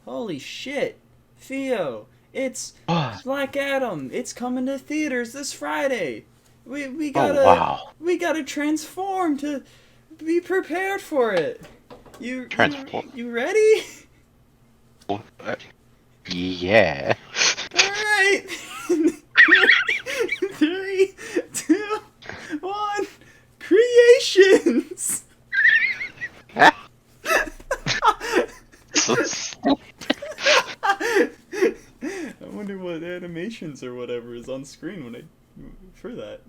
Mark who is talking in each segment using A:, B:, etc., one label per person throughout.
A: Holy shit. Theo, it's Black Adam. It's coming to theaters this Friday. We
B: Oh,
A: gotta
B: wow.
A: we gotta transform to be prepared for it.
B: Transform.
A: You ready?
B: Yeah.
A: Alright. Three, two, one. Creations.
B: So stupid.
A: I wonder what animations or whatever is on screen when I for that.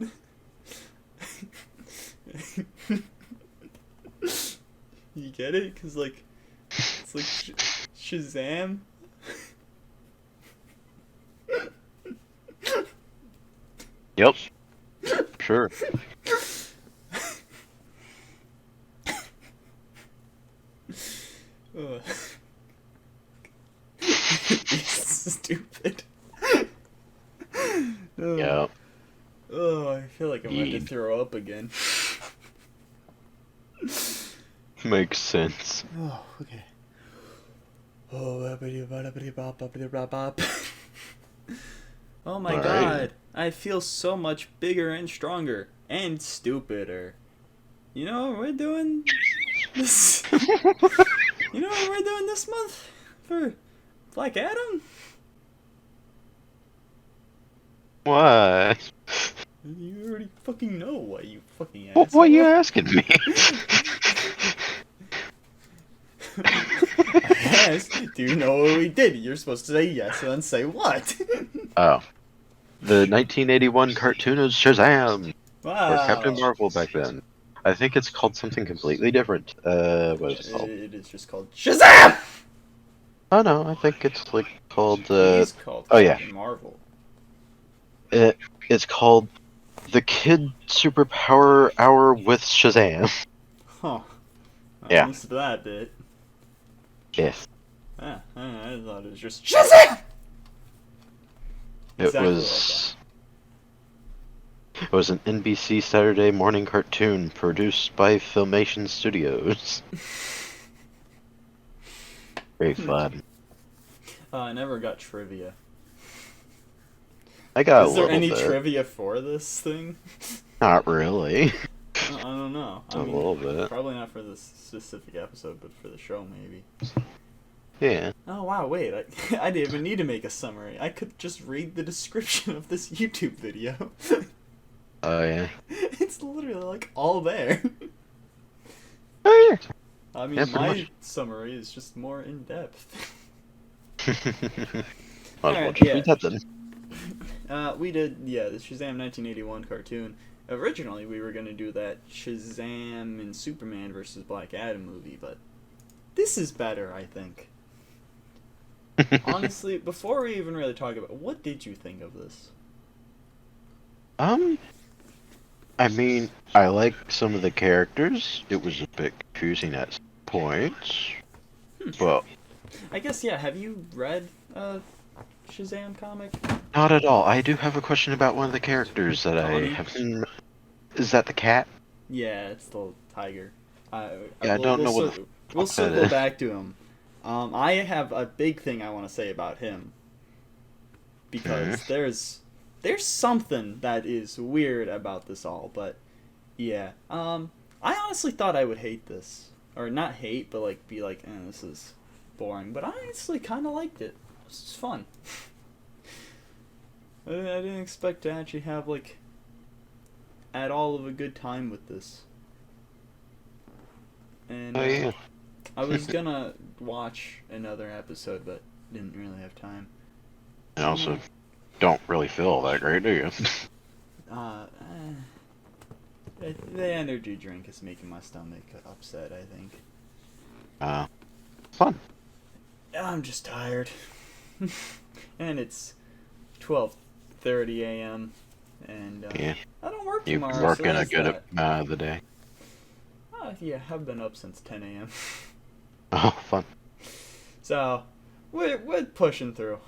A: You get it? Cause like it's like Shazam.
B: Yep. Sure.
A: Ugh. Stupid. Oh.
B: Yep.
A: Oh, I feel like I'm going to throw up again.
B: Makes sense.
A: Oh, okay. Oh, oh my god. I feel so much bigger and stronger and stupider. You know what we're doing this? You know what we're doing this month for Black Adam?
B: What?
A: You already fucking know why, you fucking asshole.
B: What are you asking me?
A: I asked, do you know what we did? You're supposed to say yes and then say what?
B: Oh. The 1981 cartoon of Shazam.
A: Wow.
B: Or Captain Marvel back then. I think it's called something completely different. What is it called?
A: It is just called Shazam!
B: Oh no, I think it's like called,
A: He's called Captain Marvel.
B: It's called The Kid Superpower Hour with Shazam.
A: Huh.
B: Yeah.
A: I missed that bit.
B: Yes.
A: Ah, I thought it was just Shazam!
B: It
A: Exactly
B: was... It was an NBC Saturday morning cartoon produced by Filmation Studios. Very fun.
A: I never got trivia.
B: I got a
A: Is there
B: little
A: any
B: bit.
A: trivia for this thing?
B: Not really.
A: I don't know. I
B: A
A: mean,
B: little bit.
A: probably not for this specific episode, but for the show maybe.
B: Yeah.
A: Oh wow, wait, I didn't even need to make a summary. I could just read the description of this YouTube video.
B: Oh yeah.
A: It's literally like all there.
B: Oh yeah.
A: I mean,
B: Yeah, pretty
A: my
B: much.
A: summary is just more in depth.
B: Might as well
A: Alright,
B: just
A: yeah.
B: read that then.
A: We did, the Shazam 1981 cartoon. Originally, we were gonna do that Shazam and Superman versus Black Adam movie, but this is better, I think. Honestly, before we even really talk about, what did you think of this?
B: I mean, I like some of the characters. It was a bit confusing at points. But
A: I guess, yeah, have you read Shazam comic?
B: not at all. I do have a question about one of the characters that I
A: Donnie?
B: haven't... Is that the cat?
A: Yeah, it's the tiger.
B: Yeah, I don't know what the
A: We'll
B: fuck that
A: circle
B: is.
A: back to him. I have a big thing I want to say about him. Because there's something that is weird about this all, but yeah. I honestly thought I would hate this. Or not hate, but like be like, this is boring. But I honestly kind of liked it. This is fun. I didn't expect to actually have like at all of a good time with this. And
B: Oh yeah.
A: I was gonna watch another episode, but didn't really have time.
B: And also, don't really feel that great, do you?
A: The energy drink is making my stomach upset, I think.
B: Fun.
A: I'm just tired. And it's 12:30 a.m. and
B: Yeah.
A: I don't work
B: You're
A: tomorrow.
B: working
A: so
B: a
A: there's
B: good
A: that.
B: amount of the day.
A: Yeah, I've been up since 10 a.m.
B: Oh, fun.
A: So we're pushing through.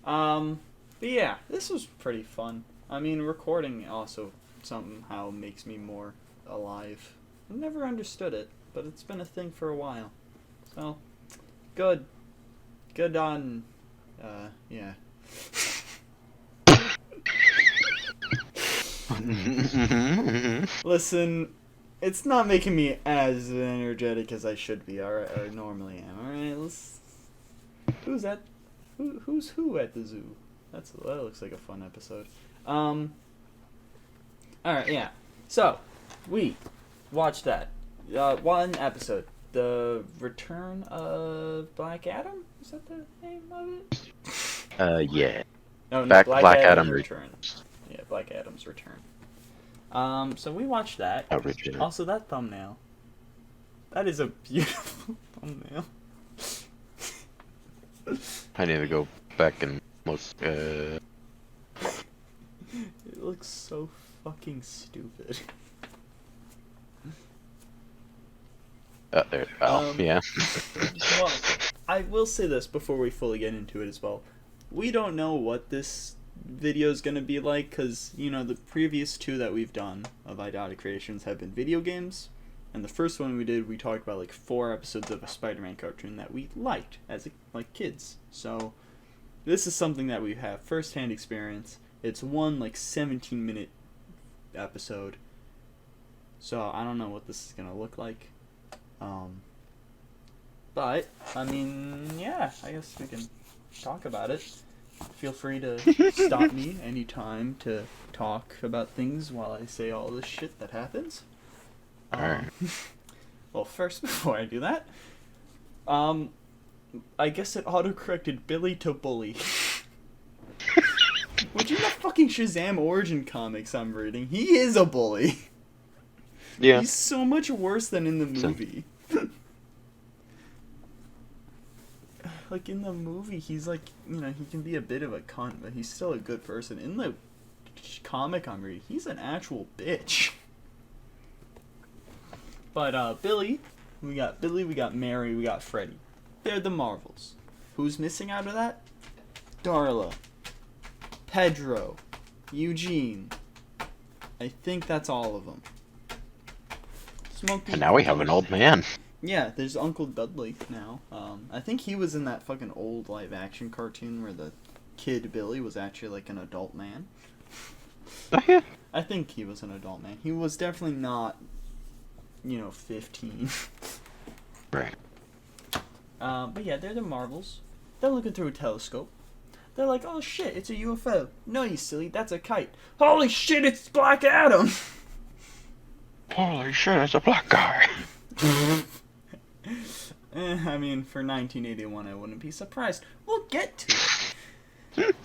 A: But yeah, this was pretty fun. I mean, recording also somehow makes me more alive. I never understood it, but it's been a thing for a while. So, good. good on, yeah. Listen, it's not making me as energetic as I should be, alright, or normally am. Alright, let's... Who's that? Who's who at the zoo? That looks like a fun episode. Alright, yeah. So, we watched that. One episode. The Return of Black Adam? Is that the name of it?
B: Yeah.
A: Oh, no, Black Adam Return.
B: Returns.
A: Yeah, Black Adam's Return. So we watched that.
B: Original.
A: Also, that thumbnail. That is a beautiful thumbnail.
B: I need to go back and look.
A: It looks so fucking stupid.
B: There. Oh, yeah.
A: Well, I will say this before we fully get into it as well. We don't know what this video is going to be like, because, you know, the previous two that we've done of Idotic Creations have been video games, and the first one we did, we talked about like 4 episodes of a Spider-Man cartoon that we liked as like kids. So this is something that we have first-hand experience. It's one like 17-minute episode, so I don't know what this is going to look like. But I mean, yeah, I guess we can talk about it. Feel free to stop me anytime to talk about things while I say all this shit that happens.
B: Alright.
A: Well, first, before I do that, I guess it auto-corrected Billy to Bully. Which in the fucking Shazam origin comics I'm reading, he is a bully.
B: Yeah.
A: He's so much worse than in the movie. Like, in the movie, he's like, you know, he can be a bit of a cunt, but he's still a good person. In the comic I'm reading, he's an actual bitch. But, Billy, we got Mary, we got Freddy. They're the Marvels. Who's missing out of that? Darla. Pedro. Eugene. I think that's all of them.
B: And now we have an old man.
A: Yeah, there's Uncle Dudley now. I think he was in that fucking old live-action cartoon where the kid Billy was actually like an adult man.
B: Oh, yeah.
A: I think he was an adult man. He was definitely not, 15.
B: Right.
A: But yeah, they're the Marvels. They're looking through a telescope. They're like, oh shit, it's a UFO. No, you silly, that's a kite. Holy shit, it's Black Adam!
B: Holy shit, it's a black guy.
A: I mean, for 1981, I wouldn't be surprised. We'll get to it.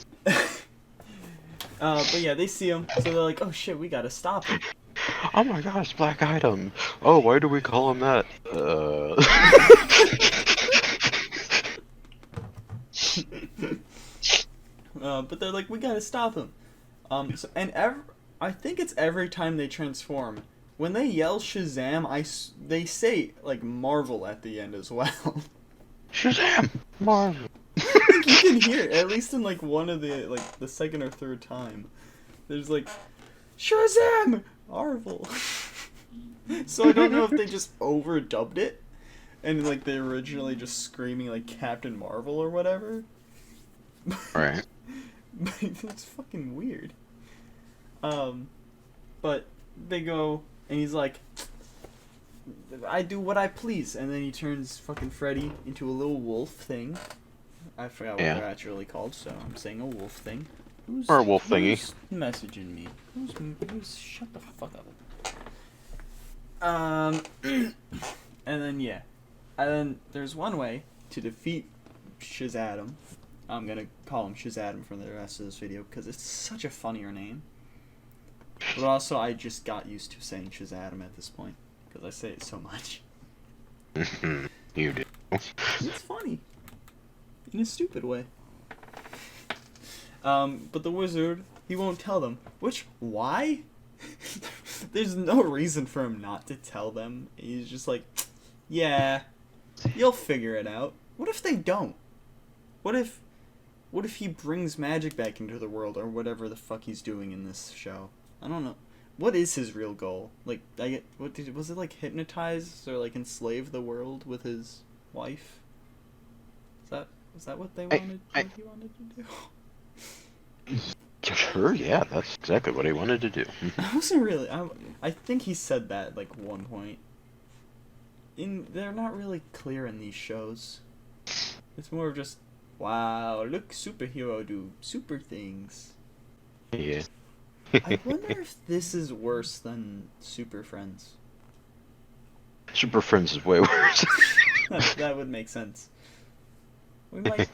A: But yeah, they see him, so they're like, oh shit, we gotta stop him.
B: Oh my god, it's Black Adam. Oh, why do we call him that?
A: But they're like, we gotta stop him. I think it's every time they transform. When they yell Shazam, they say, like, Marvel at the end as well.
B: Shazam! Marvel.
A: Like, you can hear it, at least in, like, one of the, like, the second or third time. There's, like, Shazam! Marvel. So I don't know if they just overdubbed it, and, like, they originally just screaming, like, Captain Marvel or whatever.
B: Right.
A: But it's fucking weird. But they go... And he's like, I do what I please. And then he turns fucking Freddy into a little wolf thing. I forgot what they're actually called, so I'm saying a wolf thing.
B: Or a wolf thingy.
A: Who's messaging me? Who's shut the fuck up. And then, yeah. And then there's one way to defeat Shazam. I'm gonna call him Shazam for the rest of this video, because it's such a funnier name. But also, I just got used to saying Shazam at this point, because I say it so much.
B: You do.
A: It's funny. In a stupid way. But the wizard, he won't tell them. Why? There's no reason for him not to tell them. He's just like, yeah, you'll figure it out. What if they don't? What if he brings magic back into the world, or whatever the fuck he's doing in this show? I don't know. What is his real goal? Like, was it like hypnotize or like enslave the world with his wife? Is Was that what he wanted to do?
B: Sure, yeah, that's exactly what he wanted to do.
A: I wasn't really. I think he said that like one point. They're not really clear in these shows. It's more of just, wow, look, superhero do super things.
B: Yeah.
A: I wonder if this is worse than Super Friends.
B: Super Friends is way worse.
A: That would make sense. We might.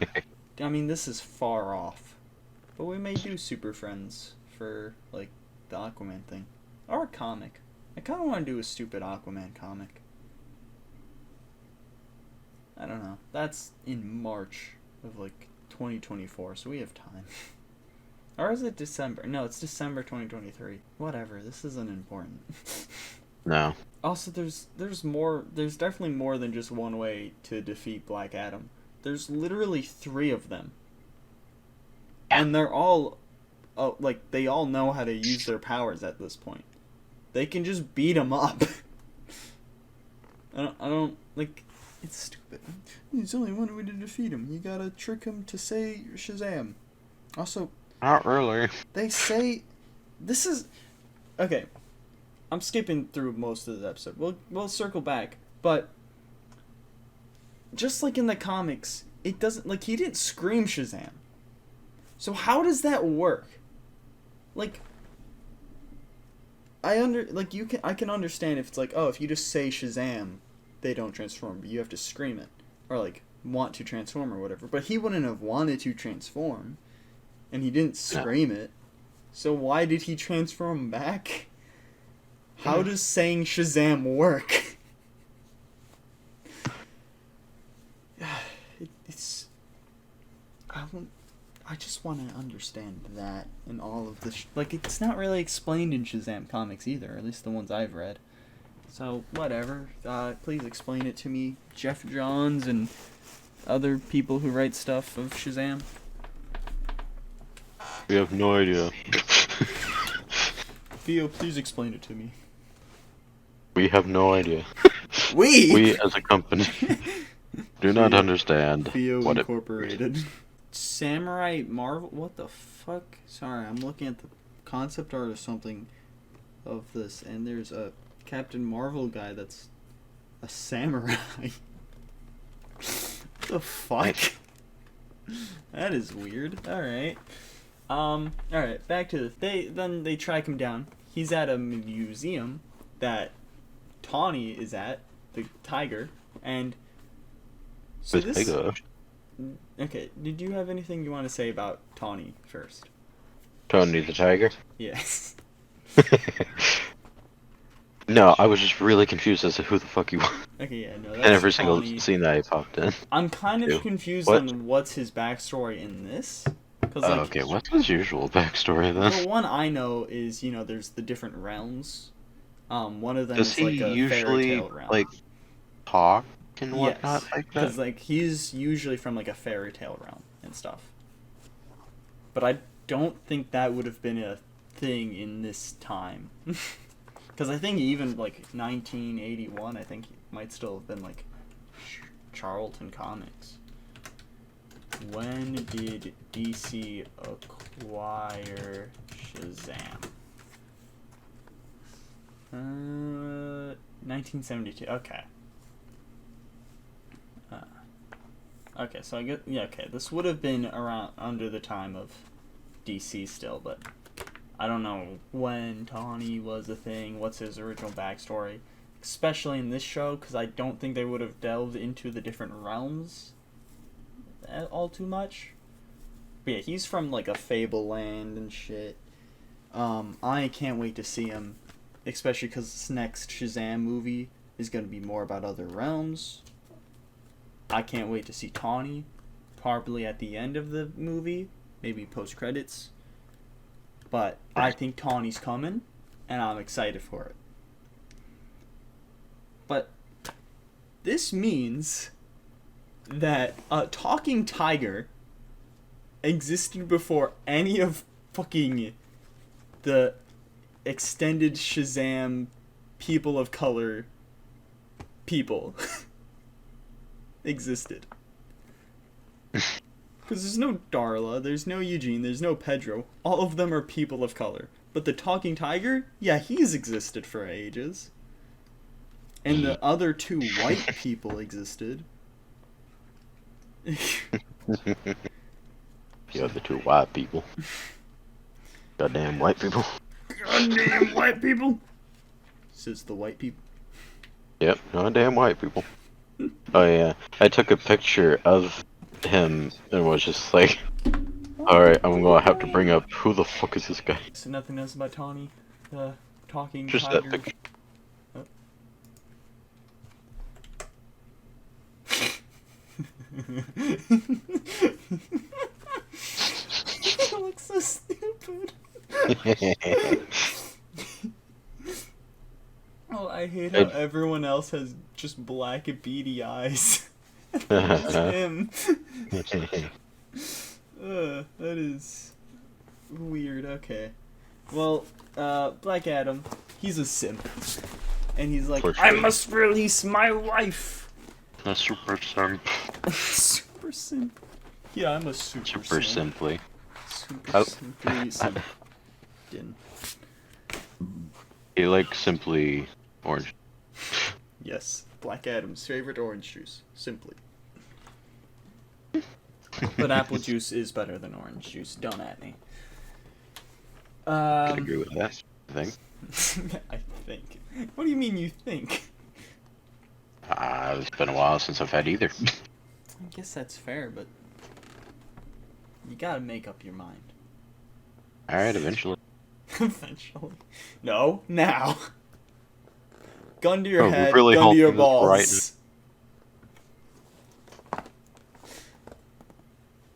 A: I mean, this is far off, but we may do Super Friends for like the Aquaman thing, or a comic. I kind of want to do a stupid Aquaman comic. I don't know. That's in March of like 2024, so we have time. Or is it December? No, it's December 2023. Whatever. This isn't important.
B: No.
A: Also, there's definitely more than just one way to defeat Black Adam. There's literally 3 of them. And they're all they all know how to use their powers at this point. They can just beat him up. I don't like, it's stupid. There's only one way to defeat him. You gotta trick him to say Shazam. Also,
B: not really.
A: They say this is okay. I'm skipping through most of the episode. We'll circle back, but just like in the comics, it doesn't, like, he didn't scream Shazam. So how does that work? Like, I can understand if it's like, oh, if you just say Shazam, they don't transform, but you have to scream it or like want to transform or whatever. But he wouldn't have wanted to transform, and he didn't scream it. So why did he transform back? How does saying Shazam work? It's... I just want to understand that in all of the... like, it's not really explained in Shazam comics either, at least the ones I've read. So, whatever. Please explain it to me, Jeff Johns and other people who write stuff of Shazam.
B: We have no idea.
A: Theo, please explain it to me.
B: We have no idea.
A: We
B: as a company do not understand
A: Theo
B: what
A: Incorporated. Samurai Marvel? What the fuck? Sorry, I'm looking at the concept art or something of this, and there's a Captain Marvel guy that's a samurai. What the fuck? That is weird. Alright. Alright, back to this. They track him down. He's at a museum that Tawny is at, the tiger, and so
B: the
A: this...
B: tiger.
A: Okay, did you have anything you want to say about Tawny first?
B: Tony the tiger?
A: Yes.
B: No, I was just really confused as to who the fuck he was.
A: Okay, yeah, no, that's
B: And every single
A: Tawny.
B: scene that he popped in.
A: I'm kind of confused on what's his backstory in this. Cause, like,
B: Okay, what's his usual backstory then?
A: The one I know is, there's the different realms. One of them
B: Does
A: is
B: he
A: like a
B: usually,
A: fairy tale realm.
B: like, talk and whatnot
A: yes,
B: like that?
A: because like he's usually from like a fairy tale realm and stuff. But I don't think that would have been a thing in this time. Because I think even like 1981, I think it might still have been like Charlton Comics. When did DC acquire Shazam? 1972. Okay. Okay, so I get, yeah, okay, this would have been around under the time of DC still, but I don't know when Tawny was a thing, what's his original backstory, especially in this show, because I don't think they would have delved into the different realms all too much. But yeah, he's from like a fable land and shit. I can't wait to see him, especially because this next Shazam movie is going to be more about other realms. I can't wait to see Tawny, probably at the end of the movie, maybe post-credits. But I think Tawny's coming, and I'm excited for it. But this means that a talking tiger existed before any of fucking the extended Shazam people of color people existed. Because there's no Darla, there's no Eugene, there's no Pedro. All of them are people of color. But the talking tiger, yeah, he's existed for ages. And the other two white people existed.
B: The other two white people. Goddamn white people.
A: Goddamn white people! Says the white people.
B: Yep, goddamn white people. Oh yeah, I took a picture of him and was just like, alright, I'm gonna have to bring up who the fuck is this guy.
A: So nothing else about Tawny, the talking
B: Just
A: tiger.
B: that picture.
A: Oh. It looks so stupid. Oh, I hate how everyone else has just black beady eyes. It's him. That is weird. Okay. Well, Black Adam, he's a simp. And he's like, I must release my wife.
B: A super simp.
A: Super simp. Yeah, I'm a super simp.
B: Simply.
A: Super simply simp.
B: He likes simply orange.
A: Yes, Black Adam's favorite orange juice. Simply. But apple juice is better than orange juice. Don't at me.
B: I agree with that, I think.
A: I think. What do you mean you think?
B: It's been a while since I've had either.
A: I guess that's fair, but you gotta make up your mind.
B: Alright, eventually.
A: Eventually. No, now. Gun to your head,
B: really
A: gun to your
B: hoping this
A: balls.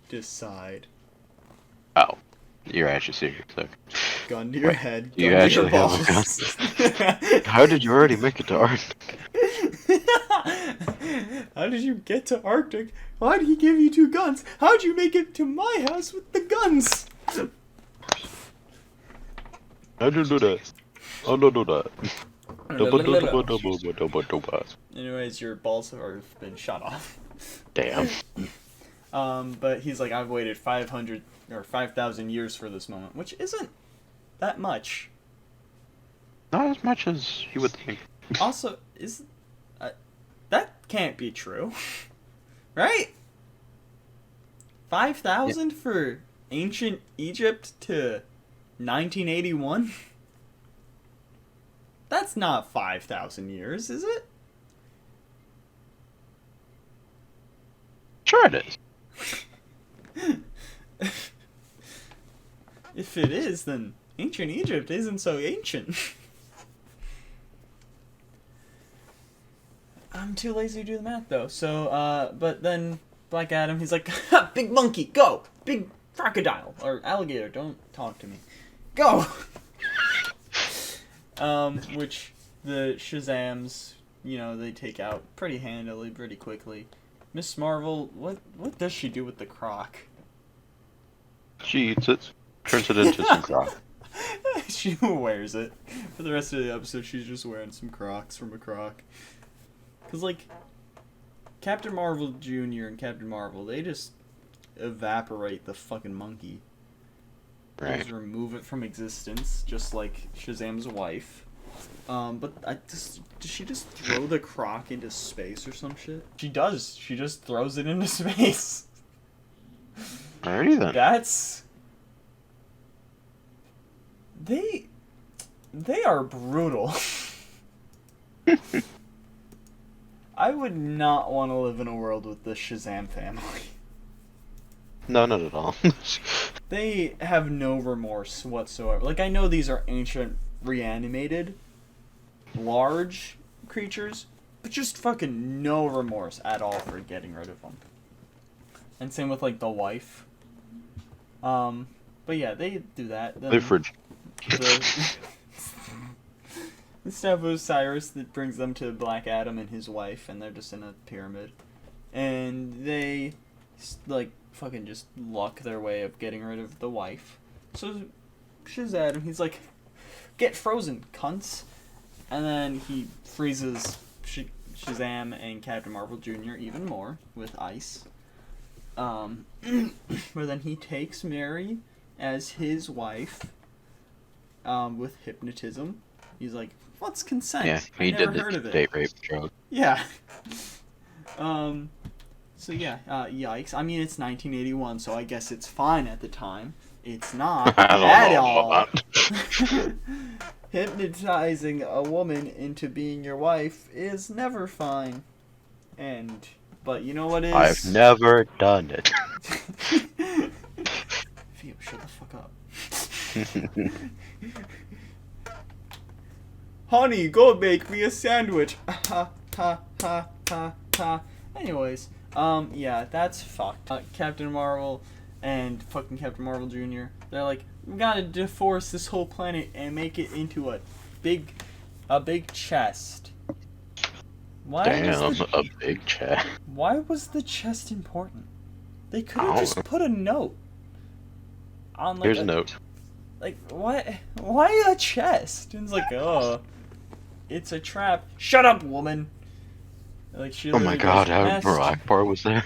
A: Decide.
B: Oh. You're actually serious, though.
A: Gun to your head, gun
B: You
A: to your
B: actually have a
A: balls.
B: gun? How did you already make it to Arctic?
A: How did you get to Arctic? Why did he give you 2 guns? How'd you make it to my house with the guns?
B: How'd you do that? Oh, no, do that.
A: Anyways, your balls have been shot off.
B: Damn.
A: But he's like, I've waited 500 or 5,000 years for this moment, which isn't that much.
B: Not as much as you would think.
A: Also, that can't be true, right? 5,000 for ancient Egypt to 1981? That's not 5,000 years, is it?
B: Sure it is.
A: If it is, then ancient Egypt isn't so ancient. I'm too lazy to do the math, though. So, but then Black Adam, he's like, ha, big monkey, go! Big crocodile, or alligator, don't talk to me. Go! Which the Shazams, you know, they take out pretty handily, pretty quickly. Miss Marvel, what does she do with the croc?
B: She eats it, turns it into some croc.
A: She wears it. For the rest of the episode, she's just wearing some Crocs from a croc. Because, like, Captain Marvel Jr. and Captain Marvel, they just evaporate the fucking monkey. They just remove it from existence, just like Shazam's wife. But does she just throw the croc into space or some shit? She does. She just throws it into space.
B: Alrighty then.
A: That's... They are brutal. I would not want to live in a world with the Shazam family.
B: No, not at all.
A: They have no remorse whatsoever. Like, I know these are ancient, reanimated, large creatures, but just fucking no remorse at all for getting rid of them. And same with, like, the wife. But yeah, they do that. Then
B: They fridge.
A: The stuff of Cyrus that brings them to Black Adam and his wife, and they're just in a pyramid. And they, like, fucking just luck their way of getting rid of the wife. So Shazam, he's like, get frozen, cunts. And then he freezes Shazam and Captain Marvel Jr. even more with ice. where then he takes Mary as his wife, with hypnotism. He's like, what's consent?
B: Yeah, he did the date rape joke.
A: Yeah. So yeah, yikes. I mean, it's 1981, so I guess it's fine at the time. It's not at all. Hypnotizing a woman into being your wife is never fine. But you know what is?
B: I've never done it.
A: Theo, shut the fuck up. Honey, go make me a sandwich. Ha ha ha ha ha. Anyways, yeah, that's fucked. Captain Marvel and fucking Captain Marvel Jr., they're like, we gotta deforest this whole planet and make it into a big chest.
B: Damn, a big chest.
A: Why was the chest important? They could have just put a note on, like,
B: here's a note.
A: Like, what? Why a chest? And it's like, oh, it's a trap. Shut up, woman. Like, she.
B: Oh my god, how Akbar was there?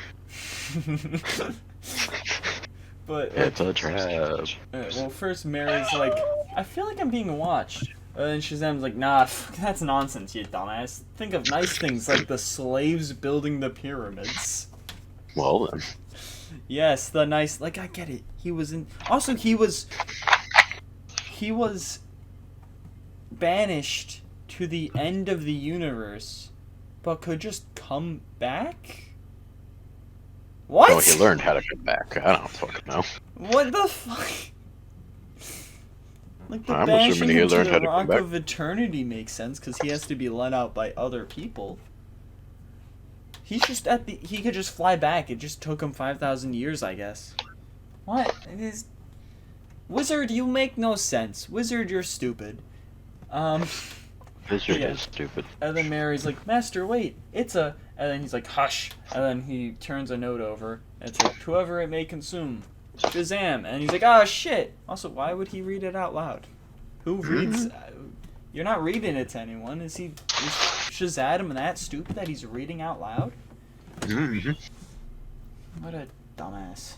A: But
B: it's a trap.
A: Well, first Mary's like, I feel like I'm being watched. And Shazam's like, nah, that's nonsense, you dumbass. Think of nice things like the slaves building the pyramids.
B: Well then.
A: Yes, the nice, like, I get it. He was banished to the end of the universe, but could just come back? What?
B: Oh, he learned how to come back. I don't fucking know.
A: What the fuck? Like, the
B: I'm
A: banishing
B: assuming he
A: him to
B: learned
A: the
B: how to come
A: Rock
B: back.
A: of Eternity makes sense, because he has to be let out by other people. He's just he could just fly back. It just took him 5,000 years, I guess. What? It is... Wizard, you make no sense. Wizard, you're stupid.
B: Wizard is stupid.
A: And then Mary's like, Master, wait, it's a... And then he's like, hush. And then he turns a note over. And it's like, whoever it may consume. Shazam. And he's like, oh, shit. Also, why would he read it out loud? Who reads... You're not reading it to anyone. Is Shazam that stupid that he's reading out loud? What a dumbass.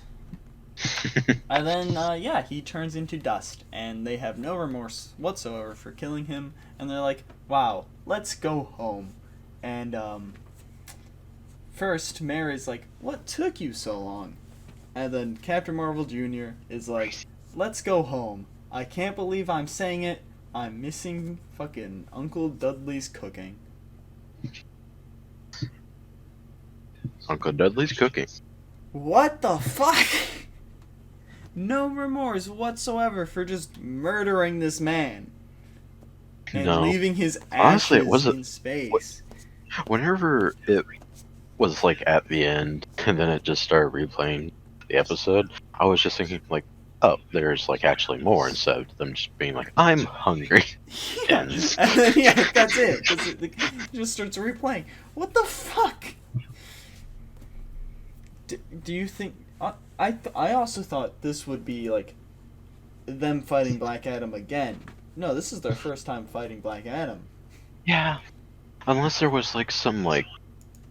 A: And then, yeah, he turns into dust. And they have no remorse whatsoever for killing him. And they're like, wow, let's go home. And, first, Mary's like, what took you so long? And then Captain Marvel Jr. is like, let's go home. I can't believe I'm saying it. I'm missing fucking Uncle Dudley's cooking.
B: Uncle Dudley's cooking.
A: What the fuck? No remorse whatsoever for just murdering this man. And leaving his ashes in space.
B: Whenever it was, like, at the end, and then it just started replaying the episode, I was just thinking, like, oh, there's, like, actually more, instead of them just being like, I'm hungry.
A: Yeah, and then, yeah, that's it. It just starts replaying. What the fuck? Do you think... I also thought this would be, like, them fighting Black Adam again. No, this is their first time fighting Black Adam.
B: Yeah. Unless there was, like, some, like,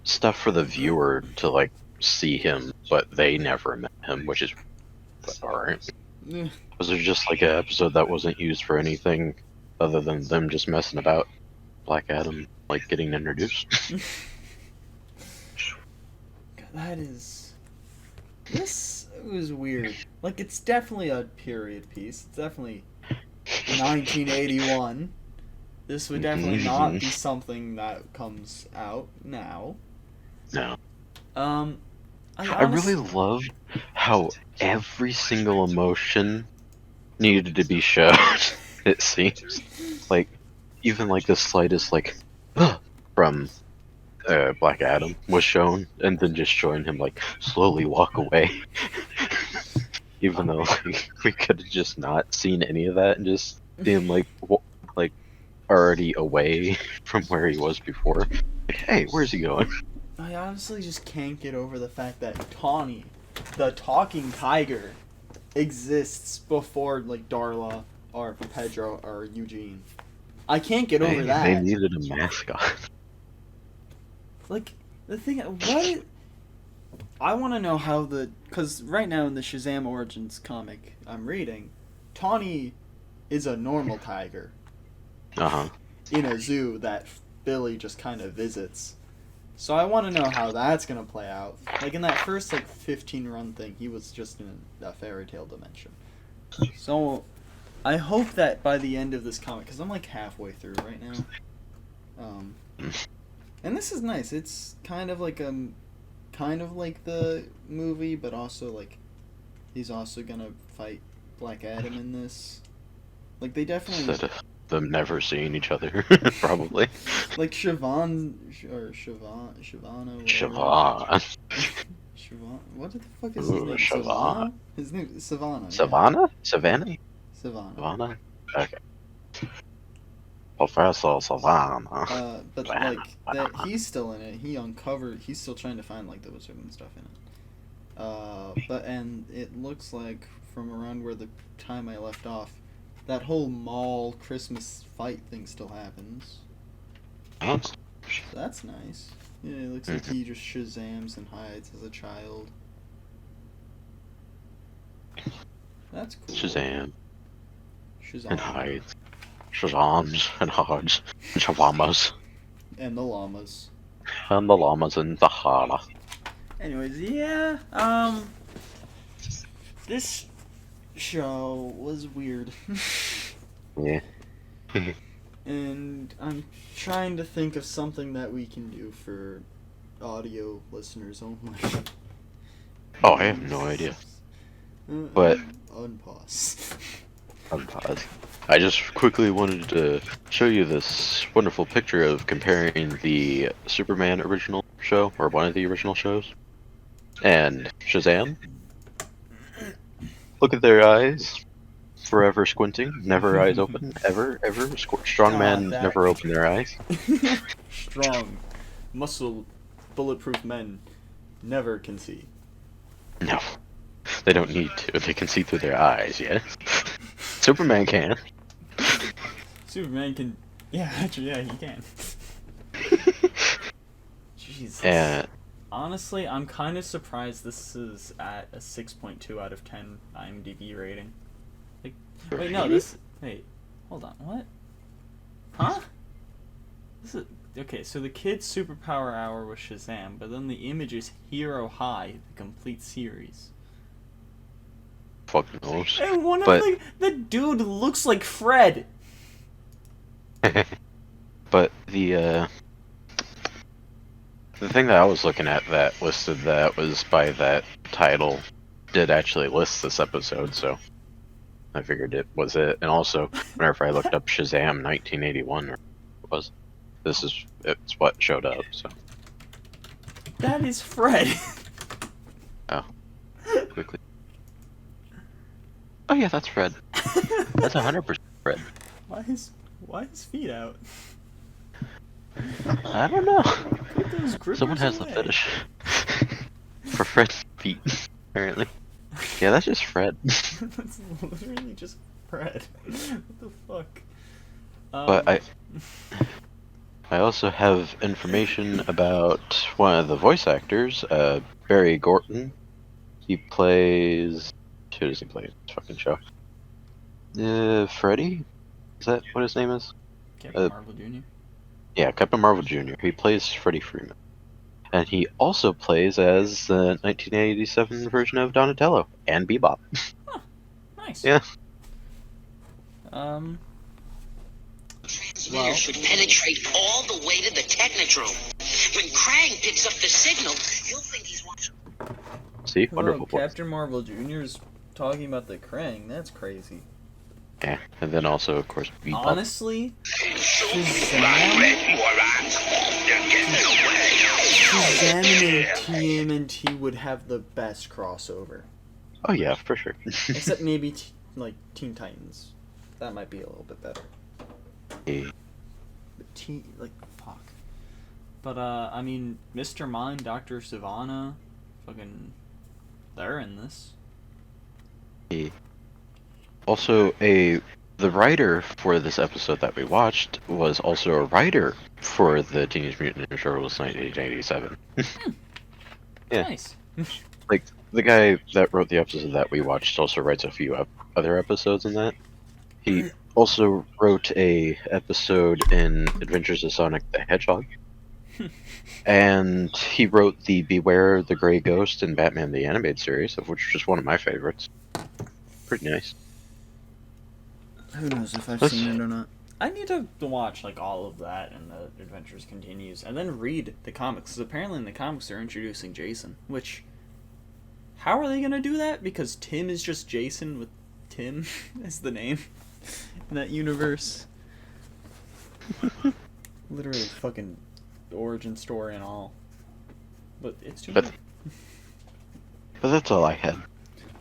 B: stuff for the viewer to, like, see him, but they never met him, which is... alright. Was there just, like, an episode that wasn't used for anything other than them just messing about Black Adam, like, getting introduced?
A: God, that is... This was weird. Like, it's definitely a period piece. It's definitely 1981. This would definitely not be something that comes out now.
B: No.
A: I
B: really loved how every single emotion needed to be shown, it seems. Like, even, like, the slightest, like, from Black Adam was shown, and then just showing him, like, slowly walk away. Even though, like, we could have just not seen any of that and just seen, like, already away from where he was before. Like, hey, where's he going?
A: I honestly just can't get over the fact that Tawny, the talking tiger, exists before, like, Darla or Pedro or Eugene. I can't get over that.
B: They needed a mascot.
A: Like, the thing, what? I want to know how because right now in the Shazam Origins comic I'm reading, Tawny is a normal tiger
B: Uh-huh.
A: in a zoo that Billy just kind of visits. So I want to know how that's going to play out. Like in that first 15 run thing, he was just in a fairy tale dimension. So I hope that by the end of this comic, because I'm halfway through right now, and this is nice. It's kind of like the movie, but also he's also gonna fight Black Adam in this. They definitely
B: Instead of them never seeing each other, probably.
A: Shavana. Shavana. What the fuck is his name?
B: Shavana.
A: His name is Savannah.
B: Savannah?
A: Yeah.
B: Savannah? Savannah? Okay. Professor Savannah.
A: But that he's still in it. He's still trying to find the wizard and stuff in it. And it looks like from around where the time I left off, that whole mall Christmas fight thing still happens.
B: Oh.
A: So that's nice. Yeah, it looks like he just Shazams and hides as a child. That's cool.
B: Shazam. And hides.
A: Shazams
B: and hides. And shawamas.
A: And the llamas.
B: And the llamas in the hala.
A: Anyways, yeah, this show was weird.
B: Yeah.
A: And I'm trying to think of something that we can do for audio listeners only.
B: Oh, I have no idea. But
A: unpause.
B: I just quickly wanted to show you this wonderful picture of comparing the Superman original show, or one of the original shows, and Shazam. Look at their eyes. Forever squinting, never eyes open, ever. Strong men never open their eyes.
A: Strong, muscle, bulletproof men never can see.
B: No. They don't need to. They can see through their eyes, yes? Superman can.
A: Superman can... Yeah, actually, yeah, he can. Jesus.
B: And
A: honestly, I'm kind of surprised this is at a 6.2 out of 10 IMDb rating. Wait, no, wait, hold on, what? Huh? This is... Okay, so the kid's superpower hour was Shazam, but then the image is Hero High, the complete series.
B: Fuck knows.
A: And one of the dude looks like Fred.
B: But the thing that I was looking at that listed that was by that title did actually list this episode, so I figured it was it. And also, whenever I looked up Shazam 1981, it's what showed up, so.
A: That is Fred.
B: Oh. Quickly. Oh yeah, that's Fred. That's 100% Fred.
A: Why his feet out?
B: I don't know.
A: Put those grippers
B: Someone has
A: away.
B: the fetish for Fred's feet, apparently. Yeah, that's just Fred.
A: That's literally just Fred. What the fuck?
B: But I also have information about one of the voice actors, Barry Gorton. He plays... Who does he play in this fucking show? Freddy? Is that what his name is?
A: Captain Marvel Jr.?
B: Yeah, Captain Marvel Jr. He plays Freddie Freeman. And he also plays as the 1987 version of Donatello and Bebop.
A: Huh. Nice.
B: Yeah.
A: Well,
C: should penetrate all the way to the Technodrome. When Krang picks up the signal, you'll think he's watching.
B: See? Wonderful.
A: Captain Marvel Jr.'s talking about the Krang. That's crazy.
B: Yeah, and then also, of course, Bebop.
A: Honestly, Shazam and TMNT would have the best crossover.
B: Oh yeah, for sure.
A: Except maybe Teen Titans. That might be a little bit better.
B: Yeah.
A: But fuck. But I mean, Mr. Mind, Dr. Savannah, fucking, they're in this.
B: Yeah. Also, the writer for this episode that we watched was also a writer for the Teenage Mutant Ninja Turtles 1987.
A: Yeah. Nice.
B: Like, the guy that wrote the episode that we watched also writes a few other episodes in that. He also wrote a episode in Adventures of Sonic the Hedgehog. And he wrote the Beware the Grey Ghost in Batman the Animated Series, of which is just one of my favorites. Pretty nice.
A: Who knows if I've
B: Let's-
A: seen it or not. I need to watch like all of that and the Adventures Continues, and then read the comics. Because apparently in the comics they're introducing Jason, which... How are they going to do that? Because Tim is just Jason with Tim as the name in that universe. Literally fucking origin story and all. But it's too
B: But-
A: bad.
B: But that's all I had.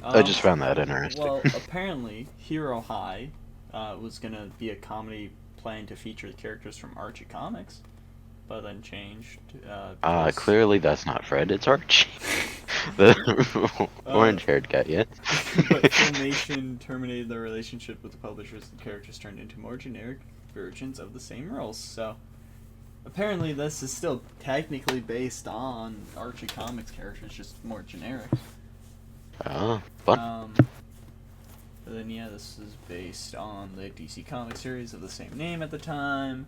B: I just found that interesting.
A: Well, apparently, Hero High was going to be a comedy planned to feature the characters from Archie Comics, but then changed. Because-
B: Clearly that's not Fred, it's Archie. The orange-haired guy, yeah?
A: But Filmation terminated their relationship with the publishers, and characters turned into more generic versions of the same roles. So, apparently, this is still technically based on Archie Comics characters, just more generic.
B: Fun.
A: But then, yeah, this is based on the DC Comics series of the same name at the time.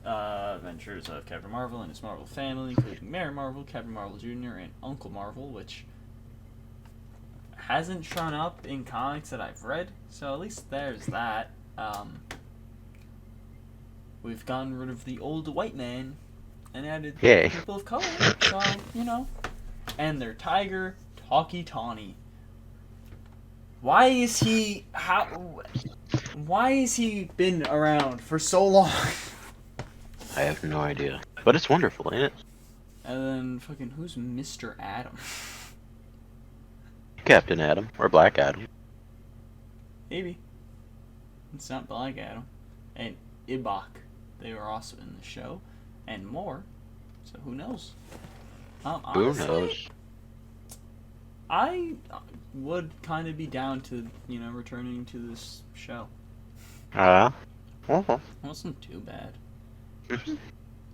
A: Adventures of Captain Marvel and his Marvel family, including Mary Marvel, Captain Marvel Jr., and Uncle Marvel, which hasn't shown up in comics that I've read, so at least there's that. We've gotten rid of the old white man and added
B: Yay.
A: people of color, so, you know. And their tiger, Talkie Tawny. Why is he been around for so long?
B: I have no idea. But it's wonderful, ain't it?
A: And then fucking who's Mr. Adam?
B: Captain Adam, or Black Adam.
A: Maybe. It's not Black Adam. And Ibok. They were also in the show. And more. So who knows?
B: Who
A: Honestly,
B: knows?
A: I would kind of be down to, returning to this show.
B: Uh-huh.
A: It wasn't too bad.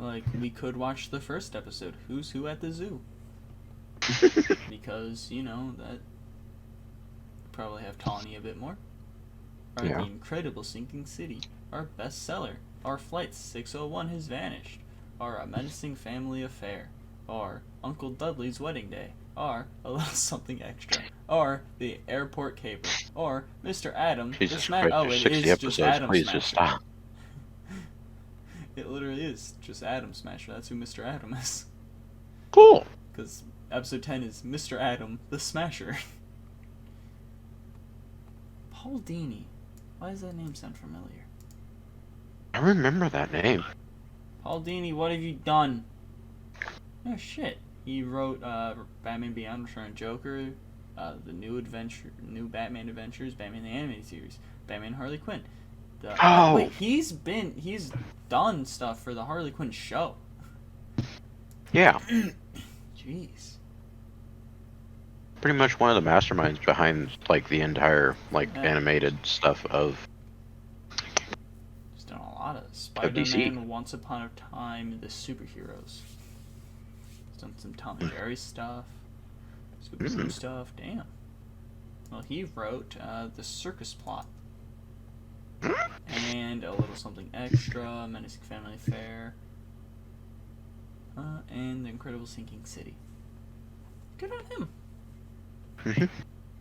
A: Like, we could watch the first episode, Who's Who at the Zoo. Because, that probably have Tawny a bit more. Or
B: Yeah.
A: The Incredible Sinking City, our bestseller. Our Flight 601 has vanished. Or A Menacing Family Affair. Or Uncle Dudley's Wedding Day. Or A Little Something Extra. Or The Airport Caper. Or Mr. Adam.
B: Jesus
A: the
B: Christ, there's 60 episodes,
A: Adam
B: please
A: Smasher.
B: just stop.
A: It literally is just Adam Smasher. That's who Mr. Adam is.
B: Cool.
A: Because episode 10 is Mr. Adam, the Smasher. Paul Dini. Why does that name sound familiar?
B: I remember that name.
A: Paul Dini, what have you done? Oh shit. He wrote Batman Beyond Return of Joker, the new Batman Adventures, Batman the Animated Series, Batman Harley Quinn. Wait, he's done stuff for the Harley Quinn show.
B: Yeah.
A: Jeez.
B: Pretty much one of the masterminds behind, like, the entire, animated stuff of...
A: He's done a lot of
B: DC.
A: Spider-Man, Once Upon a Time, the superheroes. He's done some Tom and Jerry stuff, Scooby-Doo stuff. Damn. Well, he wrote the Circus Plot. And A Little Something Extra, Menacing Family Affair, and The Incredible Sinking City. Good on him.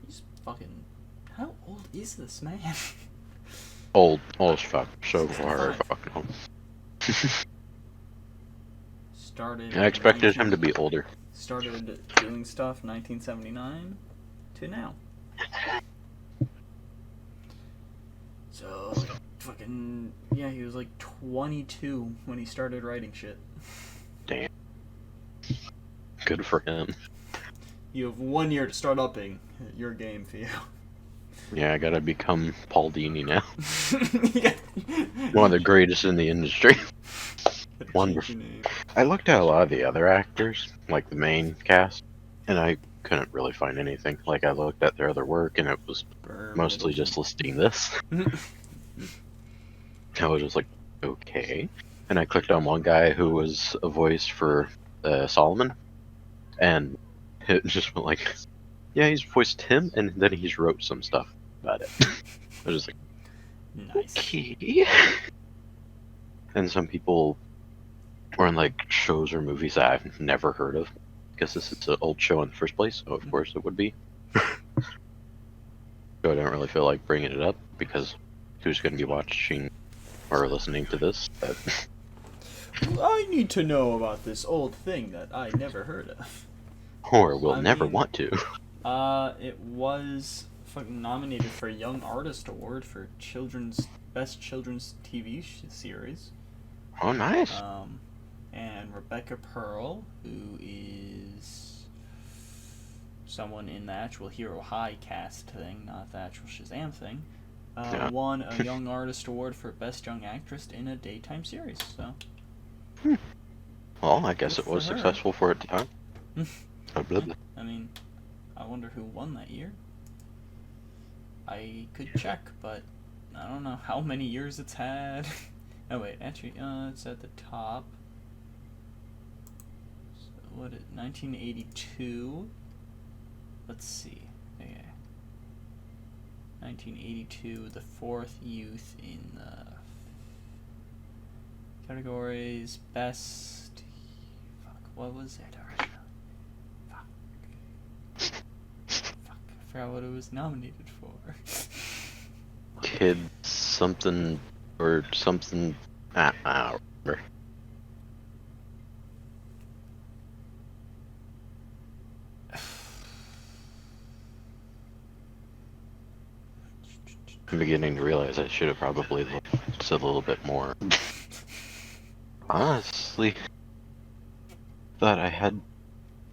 A: He's fucking... How old is this man?
B: Old as fuck. So far fucking old.
A: Started...
B: I expected him to be older.
A: Started doing stuff 1979 to now. So, fucking... Yeah, he was like 22 when he started writing shit.
B: Damn. Good for him.
A: You have 1 year to start upping your game, Theo.
B: Yeah, I gotta become Paul Dini now.
A: Yeah.
B: One of the greatest in the industry.
A: Change
B: Wonderful.
A: your name.
B: I looked at a lot of the other actors, like the main cast, and I couldn't really find anything. Like, I looked at their other work, and it was mostly just listing this. I was just like, okay. And I clicked on one guy who was a voice for Solomon, and It just went like, yeah, he's voiced him, and then he's wrote some stuff about it. I was just like,
A: Nice.
B: okay. And some people were in like shows or movies that I've never heard of, because this is an old show in the first place, so of course it would be. So I don't really feel like bringing it up, because who's going to be watching or listening to this? But
A: I need to know about this old thing that I never heard of.
B: or will never
A: mean,
B: want to.
A: It was fucking nominated for a Young Artist Award for Best Children's TV Series.
B: Oh, nice.
A: And Rebecca Pearl, who is someone in the actual Hero High cast thing, not the actual Shazam thing, won a Young Artist Award for Best Young Actress in a Daytime Series. So.
B: Well, I guess it was
A: her.
B: successful for its time.
A: I mean, I wonder who won that year. I could check, but I don't know how many years it's had. Oh wait, actually, it's at the top. So what? 1982. Let's see. Okay. 1982, the fourth youth in the categories best. Fuck, what was it originally? Fuck, I forgot what it was nominated for.
B: Kid something or something. I don't remember. I'm beginning to realize I should have probably said a little bit more. Honestly, thought I had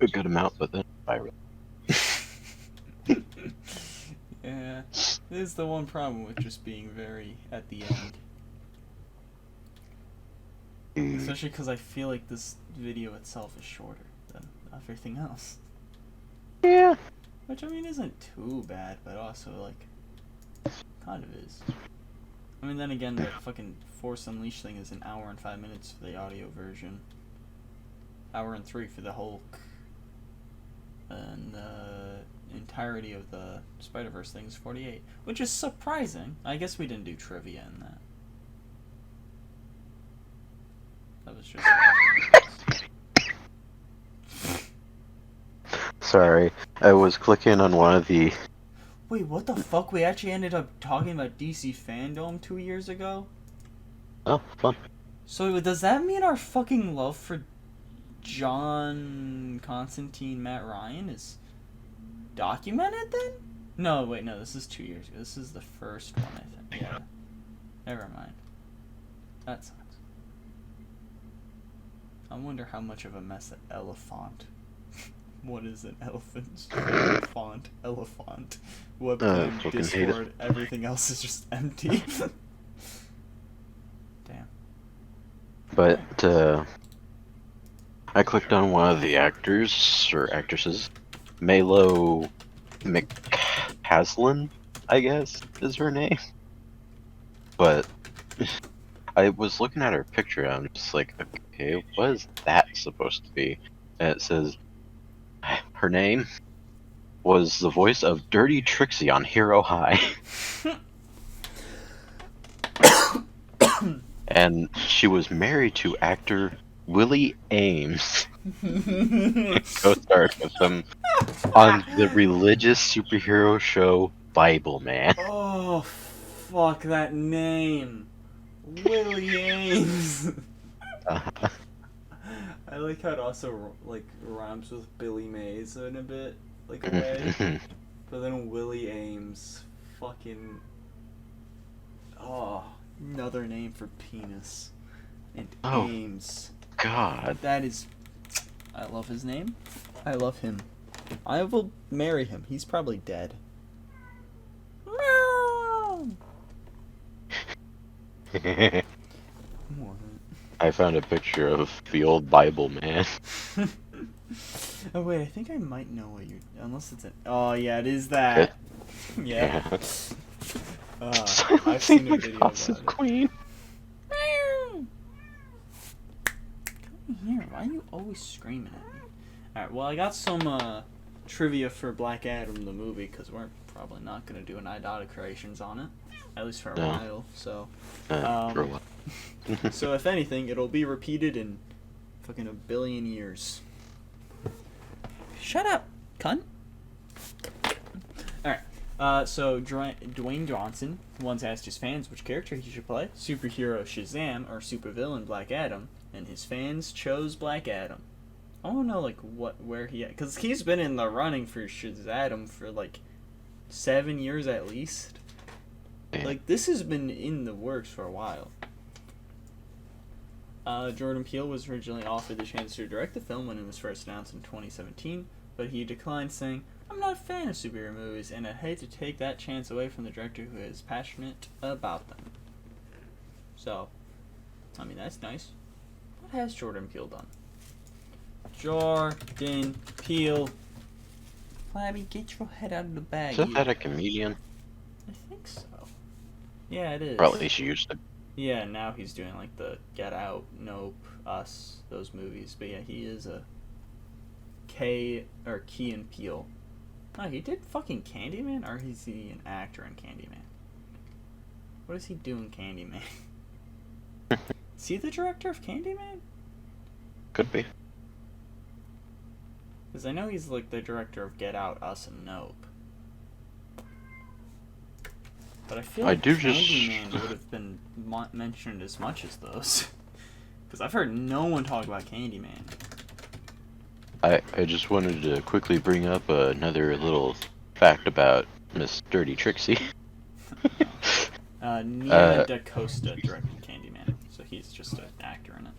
B: a good amount, but then I really.
A: Yeah, this is the one problem with just being very at the end. Especially because I feel like this video itself is shorter than everything else.
B: Yeah.
A: Which, I mean, isn't too bad, but also, like, kind of is. I mean, then again, the fucking Force Unleashed thing is an hour and 5 minutes for the audio version. Hour and 3 for the Hulk. And the entirety of the Spider-Verse thing is 48. Which is surprising. I guess we didn't do trivia in that. That was just...
B: Sorry, I was clicking on one of the.
A: Wait, what the fuck? We actually ended up talking about DC Fandom 2 years ago?
B: Oh, fun.
A: So does that mean our fucking love for John Constantine Matt Ryan is documented then? No, wait, no, this is 2 years ago. This is the first one, I think. Yeah. Never mind. That sucks. I wonder how much of a mess that Elephant. What is an elephant? Font, Elephant. Webcam, Discord, everything else is just empty. Damn.
B: But, I clicked on one of the actors, or actresses. Melo McCaslin, I guess, is her name. But, I was looking at her picture, and I'm just like, okay, what is that supposed to be? And it says, her name was the voice of Dirty Trixie on Hero High. And she was married to actor Willie Ames. Co-starred with him on the religious superhero show Bible Man.
A: Oh, fuck that name. Willie Ames. I like how it also, like, rhymes with Billy Mays in a bit, like, a way. But then Willie Ames. Fucking... Oh, another name for penis. And Ames.
B: God.
A: That is... I love his name. I love him. I will marry him. He's probably dead.
B: I found a picture of the old Bible Man.
A: Oh wait, I think I might know what you're... Unless it's an... Oh yeah, it is that. Yeah. I've seen a video about it.
B: Queen.
A: Come here, why are you always screaming at me? Alright, well I got some trivia for Black Adam the movie, because we're probably not going to do an Idotic Creations on it, at least for a while. So,
B: for a while.
A: so if anything, it'll be repeated in fucking a billion years. Shut up, cunt. Alright, so Dwayne Johnson once asked his fans which character he should play, superhero Shazam or supervillain Black Adam, and his fans chose Black Adam. I want to know, like, where he at, because he's been in the running for Shazam for, like, 7 years at least. Like, this has been in the works for a while. Jordan Peele was originally offered the chance to direct the film when it was first announced in 2017, but he declined, saying, "I'm not a fan of superhero movies, and I'd hate to take that chance away from the director who is passionate about them." So, I mean, that's nice. What has Jordan Peele done? Jordan Peele. Flabby, get your head out of the bag.
B: Isn't that a comedian?
A: I think so. Yeah, it is.
B: Or at least he used to.
A: Yeah, now he's doing like the Get Out, Nope, Us, those movies. But yeah, he is a Key and Peele. Oh, he did fucking Candyman, or is he an actor in Candyman? What does he do in Candyman? Is he the director of Candyman?
B: Could be.
A: Because I know he's like the director of Get Out, Us, and Nope. But I feel like Candyman would have been mentioned as much as those. Because I've heard no one talk about Candyman.
B: I just wanted to quickly bring up another little fact about Miss Dirty Trixie.
A: Nia DaCosta directed Candyman, so he's just an actor in it.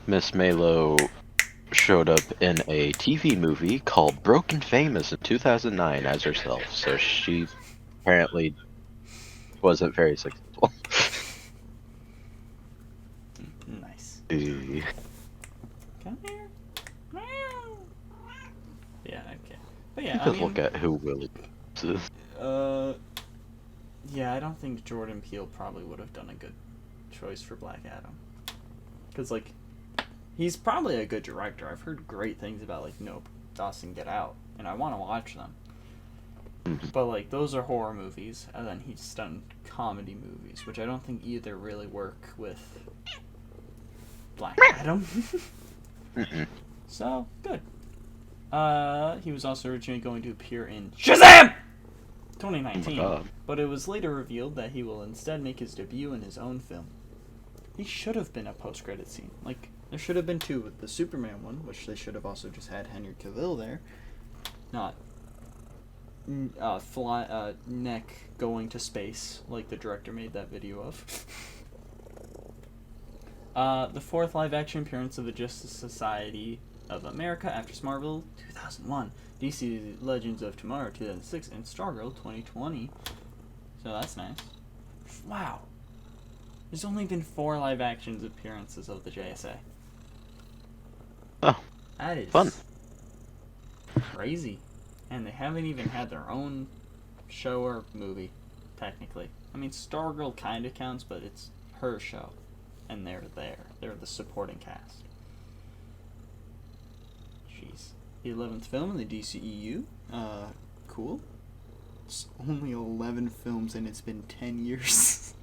B: Miss Malo showed up in a TV movie called Broken Famous in 2009 as herself, so she apparently wasn't very successful.
A: Nice.
B: Uh,
A: Come here. Yeah, okay. But yeah,
B: you could look at who Willie is.
A: Yeah, I don't think Jordan Peele probably would have done a good choice for Black Adam. Because, like, he's probably a good director. I've heard great things about, like, Nope, Us, and Get Out, and I want to watch them. But, like, those are horror movies, and then he's done comedy movies, which I don't think either really work with Black Adam. So, good. He was also originally going to appear in Shazam! 2019, but it was later revealed that he will instead make his debut in his own film. He should have been a post-credit scene. Like, there should have been two with the Superman one, which they should have also just had Henry Cavill there. Not neck going to space, like the director made that video of. The fourth live-action appearance of the Justice Society of America after Smartville 2001, DC Legends of Tomorrow 2006, and Stargirl 2020. So that's nice. Wow. There's only been 4 live-action appearances of the JSA.
B: Oh,
A: that is
B: fun.
A: Crazy. And they haven't even had their own show or movie, technically. I mean, Stargirl kind of counts, but it's her show. And they're there. They're the supporting cast. Jeez. The 11th film in the DCEU. Cool. It's only 11 films and it's been 10 years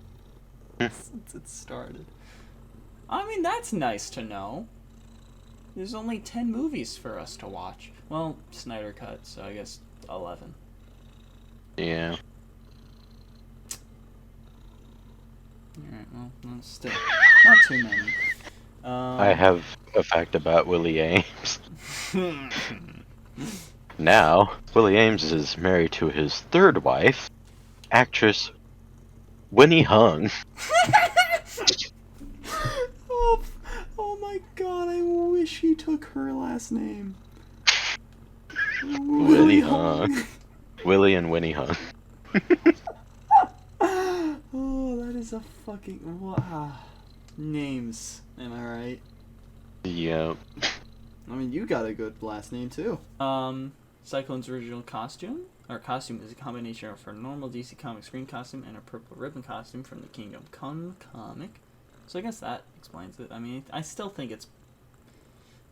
A: since it started. I mean, that's nice to know. There's only 10 movies for us to watch. Well, Snyder Cut, so I guess 11.
B: Yeah.
A: Alright, well, that's still not too many.
B: I have a fact about Willie Ames. Now, Willie Ames is married to his third wife, actress Winnie Hung.
A: Oh my god, I wish he took her last name.
B: Winnie Hung. Willie and Winnie Hung.
A: Oh, that is a fucking... Wow. Names, am I right?
B: Yep.
A: I mean, you got a good last name, too. Cyclone's original costume is a combination of her normal DC Comics green costume and a purple ribbon costume from the Kingdom Come comic. So I guess that explains it. I mean, I still think it's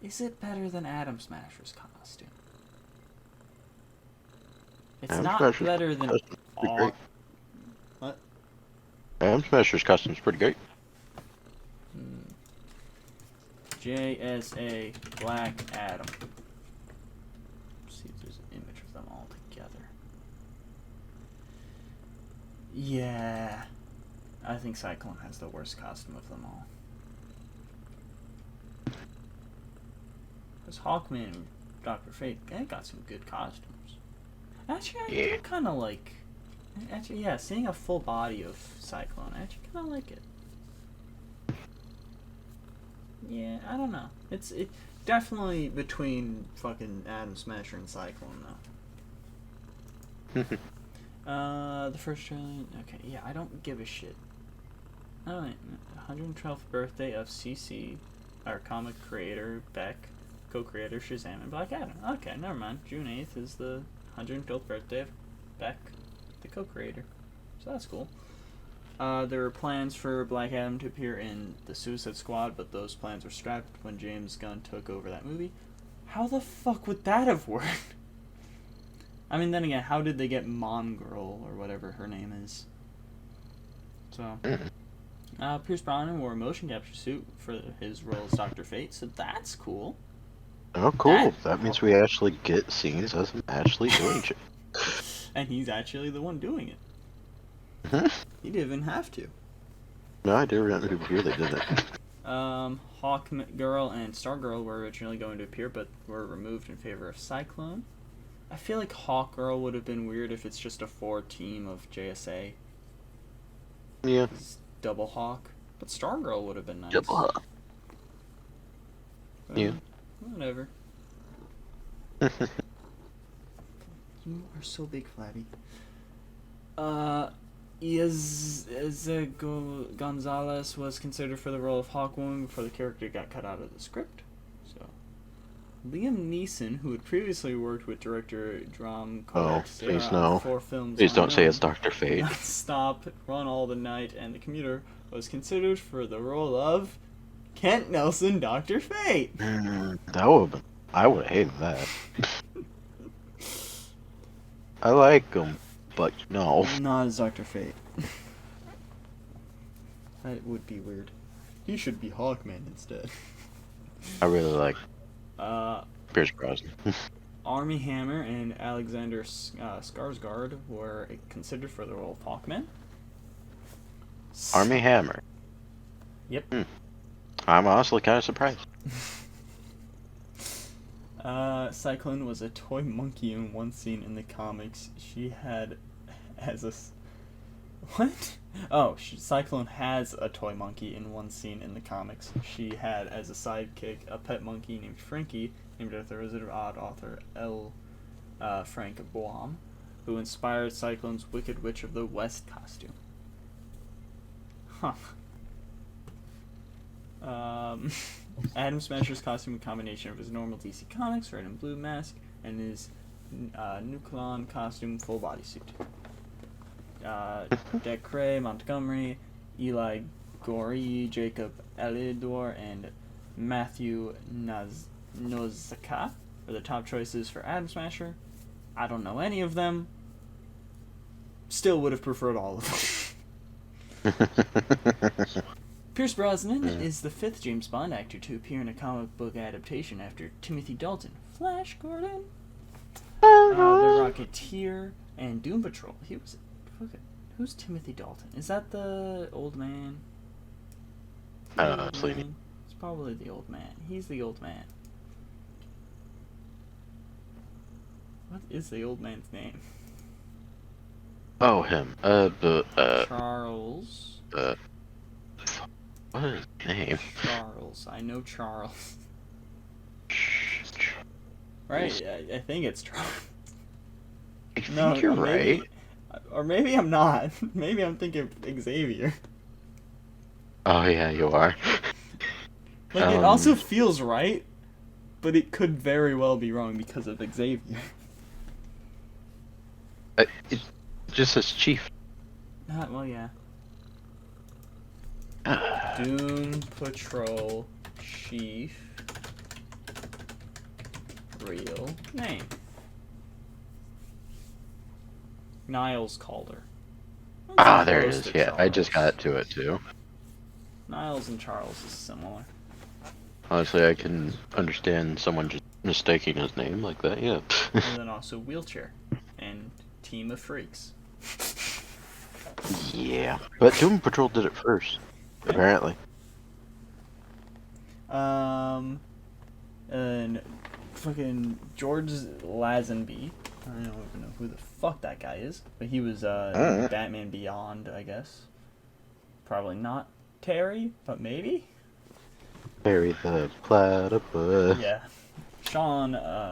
A: Is it better than Atom Smasher's costume? It's
B: Atom
A: not
B: Smasher's
A: better than
B: costume's pretty great.
A: What?
B: Atom Smasher's costume's pretty great.
A: JSA Black Adam. Let's see if there's an image of them all together. Yeah. I think Cyclone has the worst costume of them all. Because Hawkman and Dr. Fate, they got some good costumes. Actually, I do kind of like... Actually, yeah, seeing a full body of Cyclone, I actually kind of like it. Yeah, I don't know. It's definitely between fucking Atom Smasher and Cyclone, though. The first trailer... Okay, yeah, I don't give a shit. Alright, 112th birthday of CC, our comic creator, Beck, co-creator, Shazam, and Black Adam. Okay, never mind. June 8th is the 112th birthday of Beck, the co-creator. So that's cool. There were plans for Black Adam to appear in the Suicide Squad, but those plans were scrapped when James Gunn took over that movie. How the fuck would that have worked? I mean, then again, how did they get Mom Girl, or whatever her name is? So, Pierce Brosnan wore a motion capture suit for his role as Dr. Fate, so that's cool.
B: Oh, cool. That means we actually get scenes of him actually doing shit.
A: And he's actually the one doing it. He didn't even have to.
B: No, I do remember here they did it.
A: Hawk Girl and Stargirl were originally going to appear, but were removed in favor of Cyclone. I feel like Hawk Girl would have been weird if it's just a 4-team of JSA.
B: Yeah.
A: It's double Hawk. But Stargirl would have been nice.
B: Double Hawk. Yeah.
A: Whatever. You are so big, Flabby. Gonzalez was considered for the role of Hawkwoman before the character got cut out of the script. So, Liam Neeson, who had previously worked with director Dram
B: please no.
A: 4 films.
B: Please don't say it's Dr. Fate.
A: Stop, Run All the Night, and The Commuter, was considered for the role of Kent Nelson, Dr. Fate.
B: That would have been... I would have hated that. I like him, but no.
A: Not as Dr. Fate. That would be weird. He should be Hawkman instead.
B: I really like Pierce Brosnan.
A: Armie Hammer and Alexander Skarsgård were considered for the role of Hawkman.
B: Armie Hammer.
A: Yep.
B: I'm honestly kind of surprised.
A: Cyclone was a toy monkey in one scene in the comics. She had as a... What? Oh, Cyclone has a toy monkey in one scene in the comics. She had as a sidekick a pet monkey named Frankie, named after Wizard of Oz author L. Frank Baum, who inspired Cyclone's Wicked Witch of the West costume. Huh. Atom Smasher's costume, a combination of his normal DC Comics red and blue mask and his Nucleon costume full bodysuit. Decray Montgomery, Eli Gorey, Jacob Elidor, and Matthew Nozaka are the top choices for Atom Smasher. I don't know any of them. Still would have preferred all of them. Pierce Brosnan is the 5th James Bond actor to appear in a comic book adaptation after Timothy Dalton, Flash Gordon, The Rocketeer, and Doom Patrol. He was... Who's Timothy Dalton? Is that the old man?
B: I don't know, Sleepy.
A: It's probably the old man. He's the old man. What is the old man's name?
B: Oh, him.
A: Charles.
B: What is his name?
A: Charles. I know Charles. Right? I think it's Charles.
B: I think you're right.
A: Or maybe I'm not. Maybe I'm thinking Xavier.
B: Oh, yeah, you are.
A: Like, it also feels right, but it could very well be wrong because of Xavier.
B: It just says Chief.
A: Well, yeah. Doom Patrol Chief real name? Niles Calder.
B: Ah, there it is. Yeah, I just got to it too.
A: Niles and Charles is similar.
B: Honestly, I can understand someone just mistaking his name like that, yeah.
A: And then also Wheelchair and Team of Freaks.
B: Yeah. But Doom Patrol did it first, apparently.
A: And fucking George Lazenby. I don't even know who the fuck that guy is, but he was in Batman Beyond, I guess. Probably not Terry, but maybe.
B: Terry the Platypus.
A: Yeah.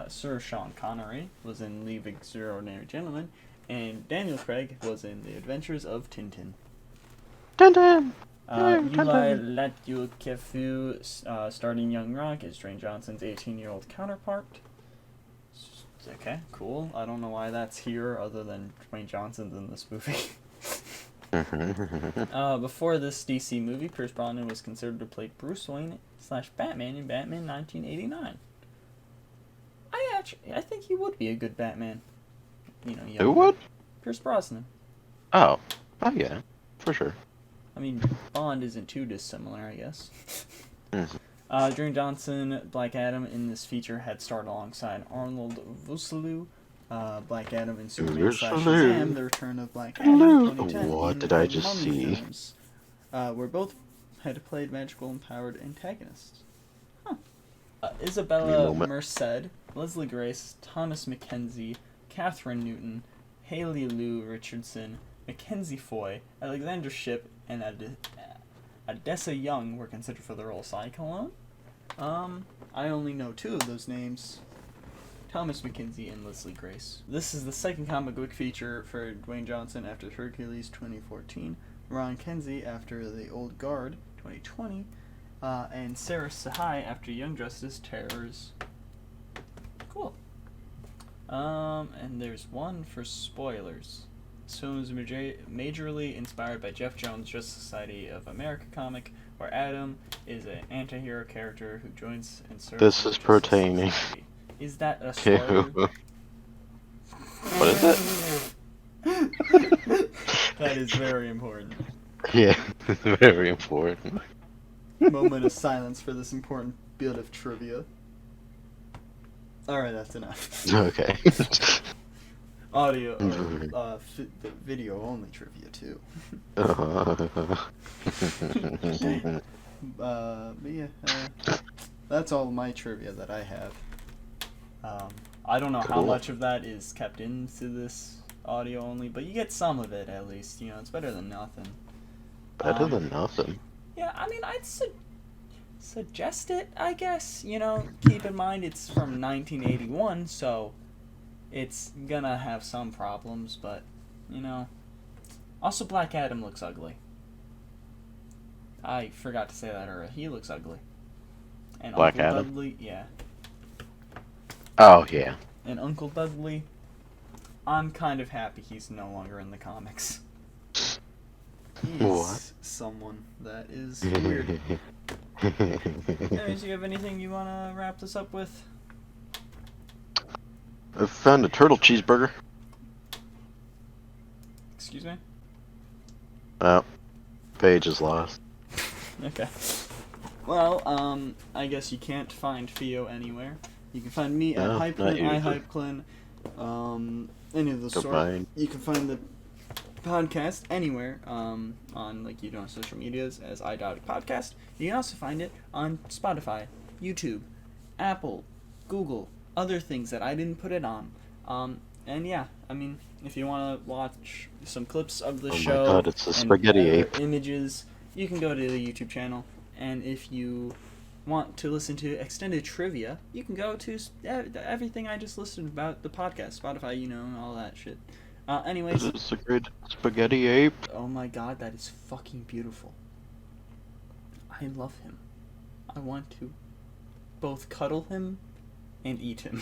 A: Sir Sean Connery was in League of Extraordinary Gentlemen, and Daniel Craig was in The Adventures of Tintin.
B: Dun dun!
A: Eli Latiokefu, starting Young Rock, is Dwayne Johnson's 18-year-old counterpart. Okay, cool. I don't know why that's here other than Dwayne Johnson's in this movie. Before this DC movie, Pierce Brosnan was considered to play Bruce Wayne / Batman in Batman 1989. I think he would be a good Batman. You know,
B: Who would?
A: Pierce Brosnan.
B: Oh yeah, for sure.
A: I mean, Bond isn't too dissimilar, I guess. Dwayne Johnson, Black Adam in this feature had starred alongside Arnold Vosloo, Black Adam and Superman / Shazam, The Return of Black Adam in 2010.
B: What did I just see?
A: Films, where both had played magical empowered antagonists. Isabella Merced, Leslie Grace, Thomas Mackenzie, Catherine Newton, Haley Lou Richardson, Mackenzie Foy, Alexander Shipp, and Adessa Young were considered for the role of Cyclone. I only know two of those names. Thomas Mackenzie and Leslie Grace. This is the second comic book feature for Dwayne Johnson after Hercules 2014, Ron Kenzie after The Old Guard 2020, and Sarah Sahai after Young Justice Terrors. Cool. And there's one for spoilers. This film is majorly inspired by Jeff Jones' Justice Society of America comic, where Adam is an anti-hero character who joins and serves.
B: This is pertaining.
A: Is that a spoiler?
B: What is it?
A: That is very important.
B: Yeah, very important.
A: Moment of silence for this important bit of trivia. Alright, that's enough.
B: Okay.
A: Audio, video only trivia too. But yeah, that's all my trivia that I have. I don't know how much of that is kept into this audio only, but you get some of it at least. You know, it's better than nothing.
B: Better than nothing.
A: Yeah, I mean, I'd suggest it, I guess. You know, keep in mind it's from 1981, so it's gonna have some problems, but, you know. Also, Black Adam looks ugly. I forgot to say that earlier. He looks ugly. And
B: Black
A: Uncle
B: Adam?
A: Dudley, yeah.
B: Oh, yeah.
A: And Uncle Dudley, I'm kind of happy he's no longer in the comics. He's someone that is weird. Anyways, you have anything you want to wrap this up with?
B: I found a turtle cheeseburger.
A: Excuse me?
B: Oh, page is lost.
A: Okay. Well, I guess you can't find Theo anywhere. You can find me at Hypclen, any of the sort. You can find the podcast anywhere, on, like, you know, social medias as Idotic Podcast. You can also find it on Spotify, YouTube, Apple, Google, other things that I didn't put it on. And yeah, I mean, if you want to watch some clips of the show,
B: my God, it's a spaghetti ape.
A: Images, you can go to the YouTube channel. And if you want to listen to extended trivia, you can go to everything I just listed about the podcast, Spotify, you know, and all that shit. Anyways.
B: It's a great spaghetti ape.
A: Oh my God, that is fucking beautiful. I love him. I want to both cuddle him and eat him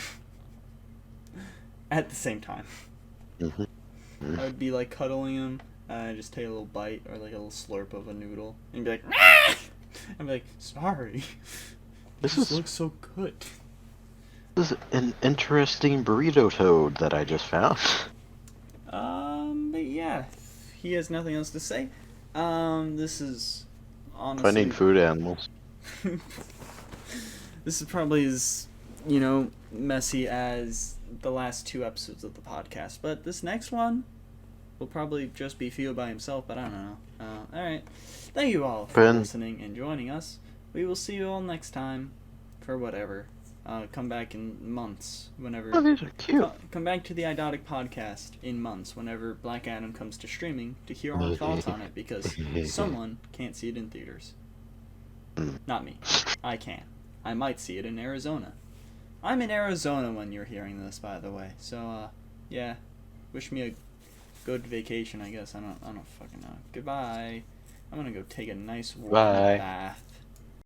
A: at the same time.
B: Mm-hmm.
A: I would be like cuddling him, and just take a little bite or like a little slurp of a noodle, and be like, "Ah!" I'd be like, sorry. This looks so good.
B: This is an interesting burrito toad that I just found.
A: But yeah, if he has nothing else to say. This is honestly
B: Finding food animals.
A: this is probably as, messy as the last 2 episodes of the podcast. But this next one will probably just be Theo by himself, but I don't know. Alright. Thank you all for listening and joining us. We will see you all next time for whatever. Come back in months, whenever.
B: Oh, these are cute.
A: Come back to the Idotic Podcast in months, whenever Black Adam comes to streaming, to hear our thoughts on it, because someone can't see it in theaters. Not me. I can. I might see it in Arizona. I'm in Arizona when you're hearing this, by the way. So, yeah. Wish me a good vacation, I guess. I don't fucking know. Goodbye. I'm gonna go take a nice warm bath.